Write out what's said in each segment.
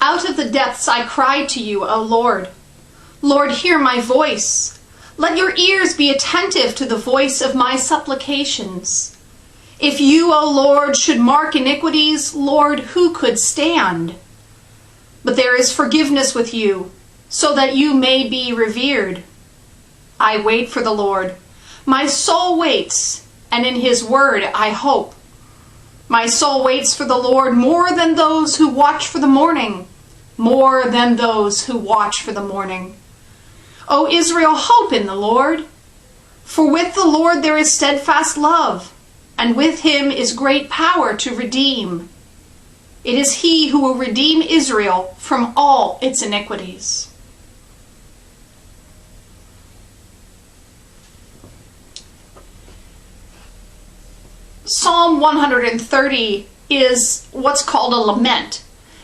Out of the depths I cry to you, O Lord. Lord, hear my voice. Let your ears be attentive to the voice of my supplications. If you, O Lord, should mark iniquities, Lord, who could stand? But there is forgiveness with you, so that you may be revered. I wait for the Lord. My soul waits, and in his word I hope. My soul waits for the Lord more than those who watch for the morning, more than those who watch for the morning. O Israel, hope in the Lord. For with the Lord there is steadfast love, and with him is great power to redeem. It is he who will redeem Israel from all its iniquities. Psalm 130 is what's called a lament.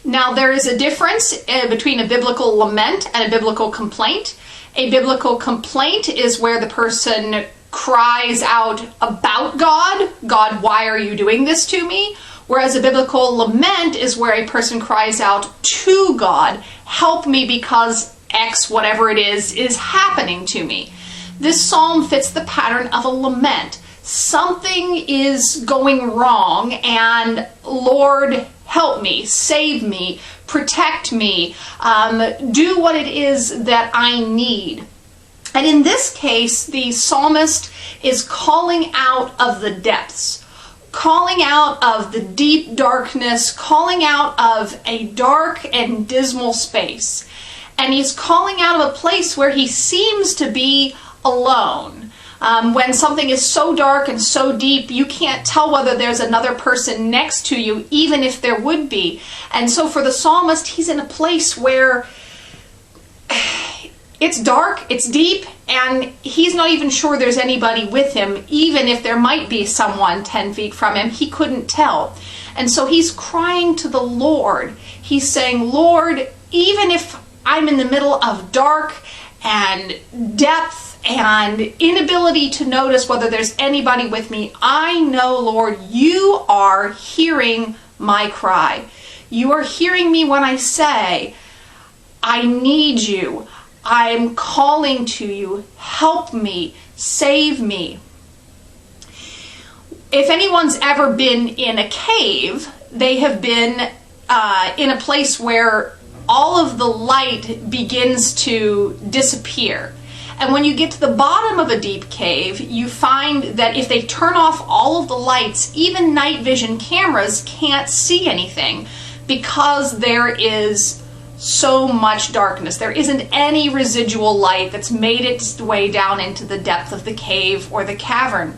Now, there is a difference between a biblical lament and a biblical complaint. A biblical complaint is where the person cries out about God. God, why are you doing this to me? Whereas a biblical lament is where a person cries out to God, help me because X, whatever it is happening to me. This psalm fits the pattern of a lament. Something is going wrong, and Lord, help me, save me, protect me, do what it is that I need. And in this case, the psalmist is calling out of the depths, calling out of the deep darkness, calling out of a dark and dismal space. And he's calling out of a place where he seems to be alone. When something is so dark and so deep, you can't tell whether there's another person next to you, even if there would be. And so for the psalmist, he's in a place where it's dark, it's deep, and he's not even sure there's anybody with him. Even if there might be someone 10 feet from him, he couldn't tell. And so he's crying to the Lord. He's saying, Lord, even if I'm in the middle of dark and depth and inability to notice whether there's anybody with me, I know, Lord, you are hearing my cry. You are hearing me when I say, I need you. I'm calling to you. Help me. Save me. If anyone's ever been in a cave, they have been in a place where all of the light begins to disappear. And when you get to the bottom of a deep cave, you find that if they turn off all of the lights, even night vision cameras can't see anything because there is so much darkness. There isn't any residual light that's made its way down into the depth of the cave or the cavern.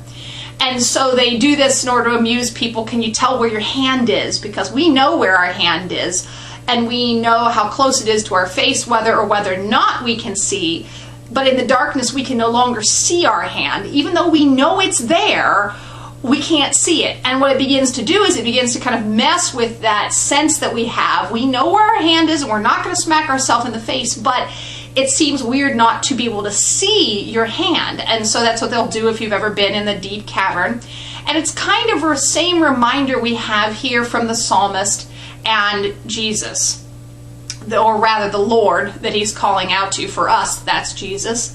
And so they do this in order to amuse people. Can you tell where your hand is? Because we know where our hand is, and we know how close it is to our face, whether or whether not we can see. But in the darkness, we can no longer see our hand. Even though we know it's there, we can't see it. And what it begins to do is it begins to kind of mess with that sense that we have. We know where our hand is, and we're not going to smack ourselves in the face, but it seems weird not to be able to see your hand. And so that's what they'll do if you've ever been in the deep cavern. And it's kind of the same reminder we have here from the psalmist and Jesus. Or rather the Lord that he's calling out to. For us, that's Jesus.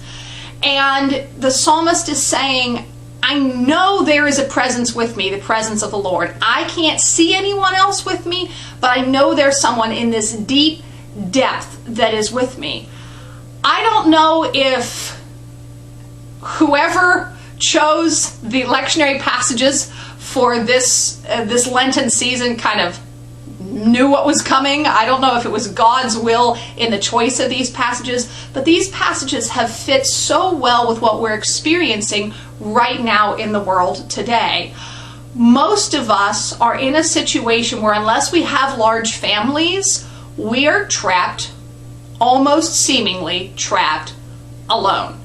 And the psalmist is saying, I know there is a presence with me, the presence of the Lord. I can't see anyone else with me, but I know there's someone in this deep depth that is with me. I don't know if whoever chose the lectionary passages for this Lenten season kind of knew what was coming. I don't know if it was God's will in the choice of these passages, but these passages have fit so well with what we're experiencing right now in the world today. Most of us are in a situation where unless we have large families, we are trapped, almost seemingly trapped, alone.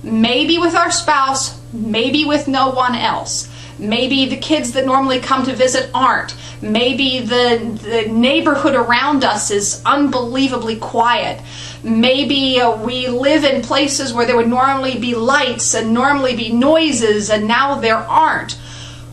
Maybe with our spouse, maybe with no one else. Maybe the kids that normally come to visit aren't. Maybe the neighborhood around us is unbelievably quiet. Maybe we live in places where there would normally be lights and normally be noises, and now there aren't.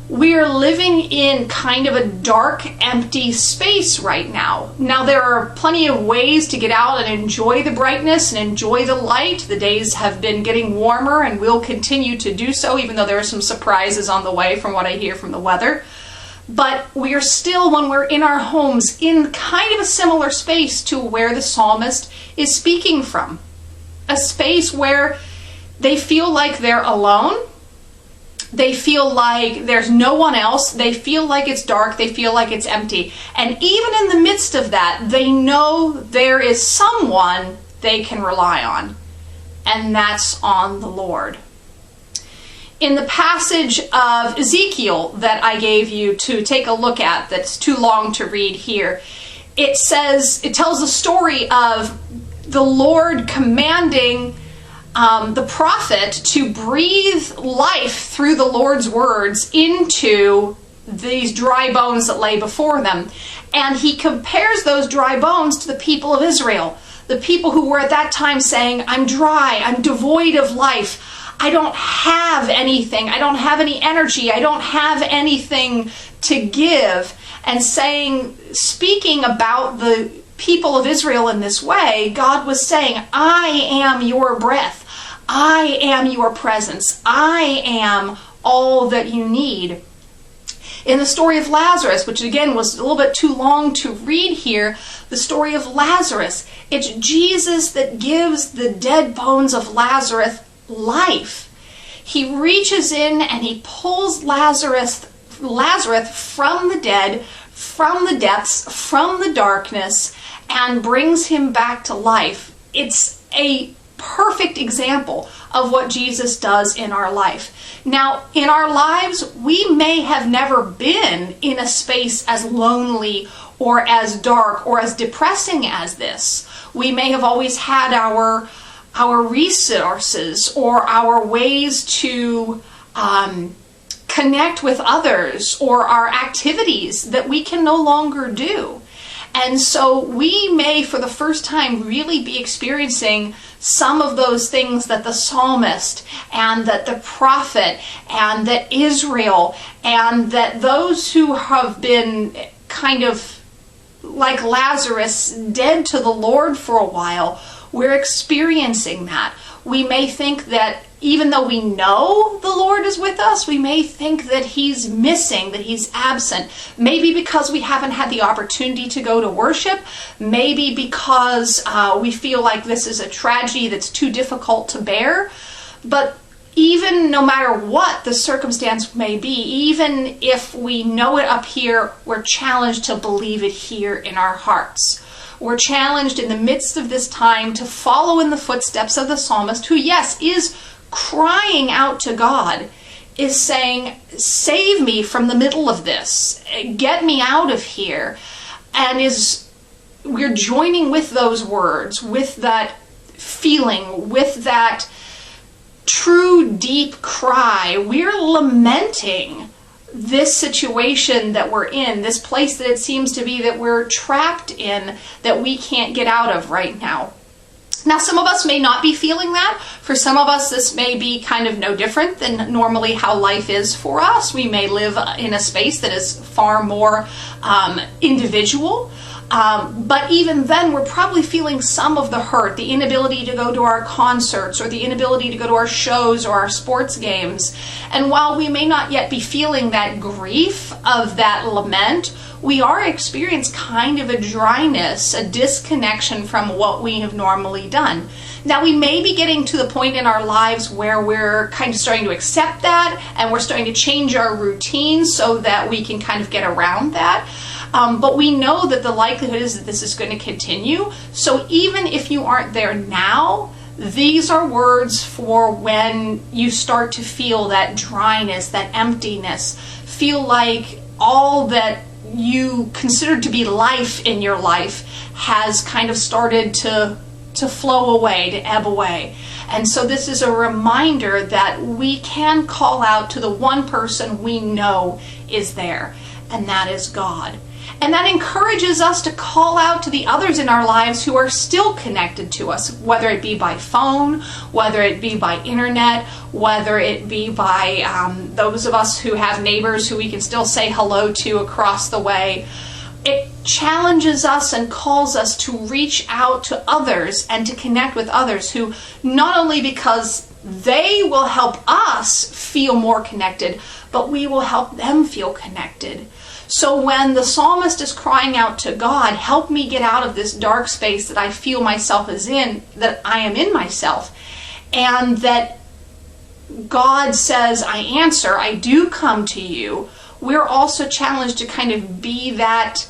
We are living in kind of a dark, empty space right now. Now, there are plenty of ways to get out and enjoy the brightness and enjoy the light. The days have been getting warmer and will continue to do so, even though there are some surprises on the way from what I hear from the weather. But we are still, when we're in our homes, in kind of a similar space to where the psalmist is speaking from. A space where they feel like they're alone. They feel like there's no one else. They feel like it's dark. They feel like it's empty. And even in the midst of that, they know there is someone they can rely on. And that's on the Lord. In the passage of Ezekiel that I gave you to take a look at, that's too long to read here, it tells the story of the Lord commanding the prophet to breathe life through the Lord's words into these dry bones that lay before them. And he compares those dry bones to the people of Israel, the people who were at that time saying, I'm dry, I'm devoid of life, I don't have anything, I don't have any energy, I don't have anything to give. And speaking about the people of Israel in this way, God was saying, I am your breath. I am your presence. I am all that you need. In the story of Lazarus, which again was a little bit too long to read here, the story of Lazarus, it's Jesus that gives the dead bones of Lazarus life. He reaches in and he pulls Lazarus from the dead, from the depths, from the darkness, and brings him back to life. It's a perfect example of what Jesus does in our life. Now, in our lives, we may have never been in a space as lonely or as dark or as depressing as this. We may have always had our resources or our ways to connect with others or our activities that we can no longer do. And so we may, for the first time, really be experiencing some of those things that the psalmist and that the prophet and that Israel and that those who have been kind of like Lazarus, dead to the Lord for a while, we're experiencing that. We may think that even though we know the Lord is with us, we may think that he's missing, that he's absent. Maybe because we haven't had the opportunity to go to worship. Maybe because we feel like this is a tragedy that's too difficult to bear. But even no matter what the circumstance may be, even if we know it up here, we're challenged to believe it here in our hearts. We're challenged in the midst of this time to follow in the footsteps of the psalmist, who, yes, is crying out to God, is saying, save me from the middle of this, get me out of here. And we're joining with those words, with that feeling, with that true deep cry. We're lamenting this situation that we're in, this place that it seems to be that we're trapped in, that we can't get out of right now. Now, some of us may not be feeling that. For some of us, this may be kind of no different than normally how life is for us. We may live in a space that is far more individual. But even then, we're probably feeling some of the hurt, the inability to go to our concerts or the inability to go to our shows or our sports games. And while we may not yet be feeling that grief of that lament, we are experiencing kind of a dryness, a disconnection from what we have normally done. Now, we may be getting to the point in our lives where we're kind of starting to accept that and we're starting to change our routines so that we can kind of get around that. But we know that the likelihood is that this is going to continue. So even if you aren't there now, these are words for when you start to feel that dryness, that emptiness, feel like all that you considered to be life in your life has kind of started to flow away, to ebb away. And so this is a reminder that we can call out to the one person we know is there, and that is God. And that encourages us to call out to the others in our lives who are still connected to us, whether it be by phone, whether it be by internet, whether it be by those of us who have neighbors who we can still say hello to across the way. It challenges us and calls us to reach out to others and to connect with others who, not only because they will help us feel more connected, but we will help them feel connected. So when the psalmist is crying out to God, help me get out of this dark space that I feel myself is in, that I am in myself, and that God says, I answer, I do come to you, we're also challenged to kind of be that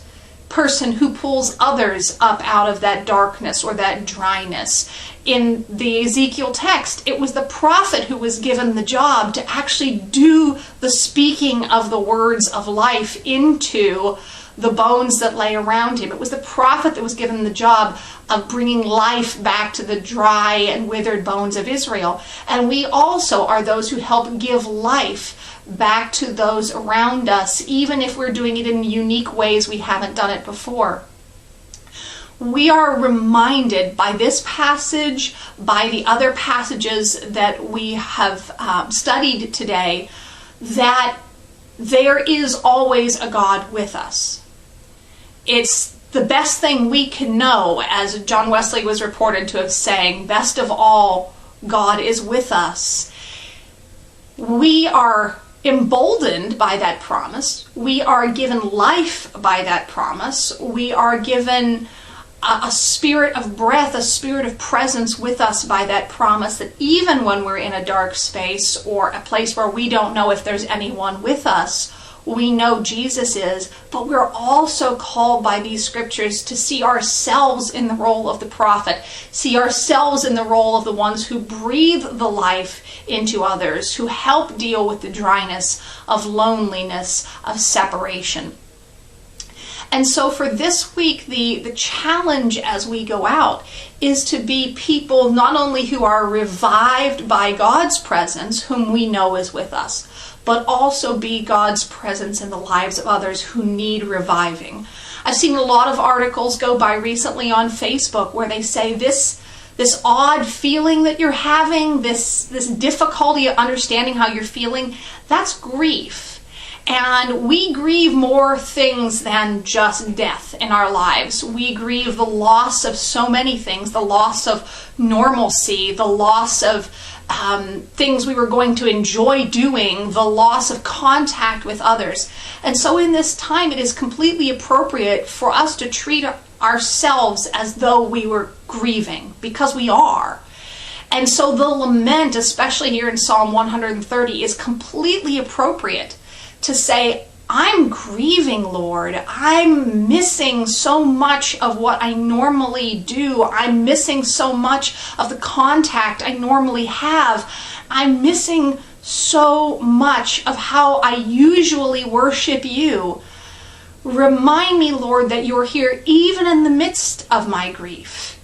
person who pulls others up out of that darkness or that dryness. In the Ezekiel text, it was the prophet who was given the job to actually do the speaking of the words of life into the bones that lay around him. It was the prophet that was given the job of bringing life back to the dry and withered bones of Israel. And we also are those who help give life back to those around us, even if we're doing it in unique ways we haven't done it before. We are reminded by this passage, by the other passages that we have studied today, that there is always a God with us. It's the best thing we can know, as John Wesley was reported to have saying, best of all, God is with us. We are emboldened by that promise. We are given life by that promise. We are given a spirit of breath, a spirit of presence with us by that promise, that even when we're in a dark space or a place where we don't know if there's anyone with us, we know Jesus is, but we're also called by these scriptures to see ourselves in the role of the prophet, see ourselves in the role of the ones who breathe the life into others, who help deal with the dryness of loneliness, of separation. And so for this week, the challenge as we go out is to be people not only who are revived by God's presence, whom we know is with us, but also be God's presence in the lives of others who need reviving. I've seen a lot of articles go by recently on Facebook where they say this odd feeling that you're having, this difficulty of understanding how you're feeling, that's grief. And we grieve more things than just death in our lives. We grieve the loss of so many things, the loss of normalcy, the loss of things we were going to enjoy doing, the loss of contact with others. And so in this time, it is completely appropriate for us to treat ourselves as though we were grieving, because we are. And so the lament, especially here in Psalm 130, is completely appropriate to say, I'm grieving, Lord. I'm missing so much of what I normally do. I'm missing so much of the contact I normally have. I'm missing so much of how I usually worship you. Remind me, Lord, that you're here even in the midst of my grief.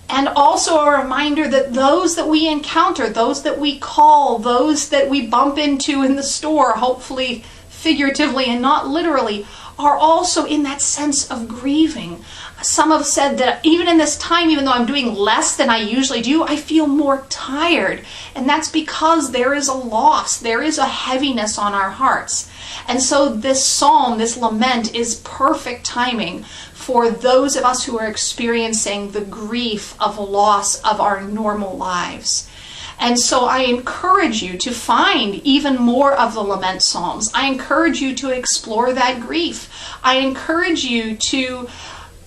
And also a reminder that those that we encounter, those that we call, those that we bump into in the store, hopefully figuratively and not literally, are also in that sense of grieving. Some have said that even in this time, even though I'm doing less than I usually do, I feel more tired. And that's because there is a loss, there is a heaviness on our hearts. And so this psalm, this lament, is perfect timing for those of us who are experiencing the grief of a loss of our normal lives. And so I encourage you to find even more of the lament psalms. I encourage you to explore that grief. I encourage you to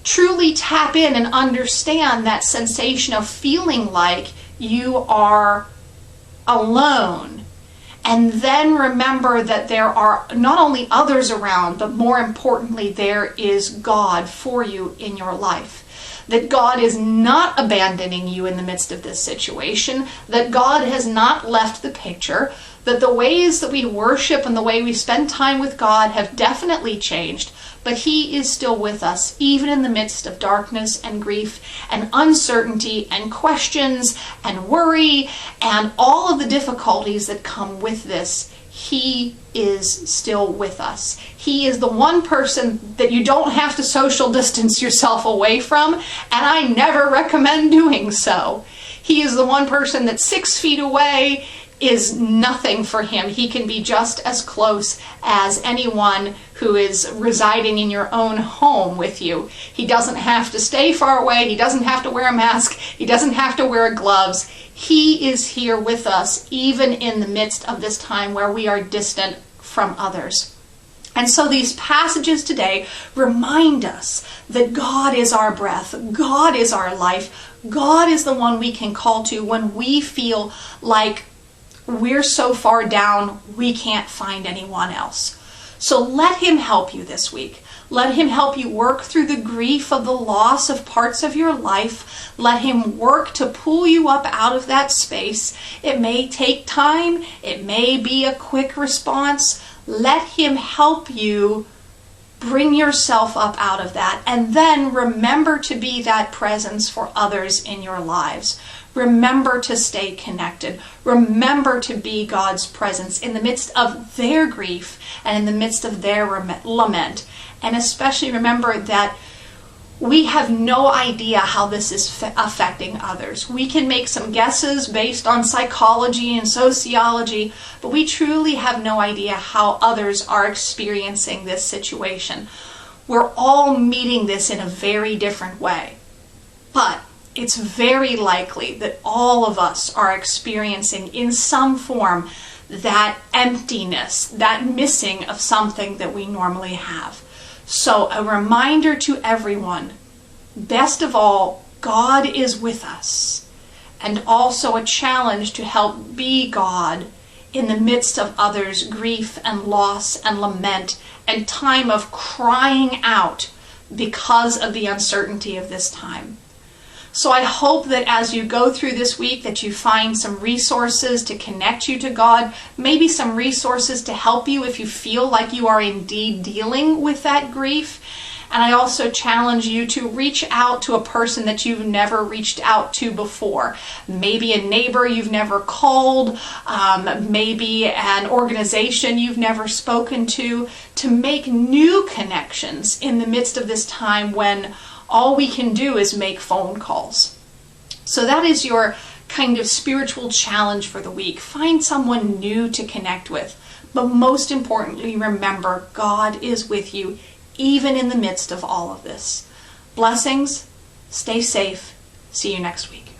truly tap in and understand that sensation of feeling like you are alone. And then remember that there are not only others around, but more importantly, there is God for you in your life. That God is not abandoning you in the midst of this situation, that God has not left the picture, that the ways that we worship and the way we spend time with God have definitely changed, but He is still with us, even in the midst of darkness and grief and uncertainty and questions and worry and all of the difficulties that come with this. He is still with us. He is the one person that you don't have to social distance yourself away from, and I never recommend doing so. He is the one person that 6 feet away is nothing for him. He can be just as close as anyone who is residing in your own home with you. He doesn't have to stay far away. He doesn't have to wear a mask. He doesn't have to wear gloves. He is here with us, even in the midst of this time where we are distant from others. And so these passages today remind us that God is our breath. God is our life. God is the one we can call to when we feel like we're so far down, we can't find anyone else. So let him help you this week. Let him help you work through the grief of the loss of parts of your life. Let him work to pull you up out of that space. It may take time. It may be a quick response. Let him help you bring yourself up out of that. And then remember to be that presence for others in your lives. Remember to stay connected. Remember to be God's presence in the midst of their grief and in the midst of their lament. And especially remember that we have no idea how this is affecting others. We can make some guesses based on psychology and sociology, but we truly have no idea how others are experiencing this situation. We're all meeting this in a very different way. But it's very likely that all of us are experiencing in some form that emptiness, that missing of something that we normally have. So a reminder to everyone, best of all, God is with us. And also a challenge to help be God in the midst of others' grief and loss and lament and time of crying out because of the uncertainty of this time. So I hope that as you go through this week that you find some resources to connect you to God, maybe some resources to help you if you feel like you are indeed dealing with that grief. And I also challenge you to reach out to a person that you've never reached out to before. Maybe a neighbor you've never called, maybe an organization you've never spoken to make new connections in the midst of this time when all we can do is make phone calls. So that is your kind of spiritual challenge for the week. Find someone new to connect with. But most importantly, remember, God is with you, even in the midst of all of this. Blessings. Stay safe. See you next week.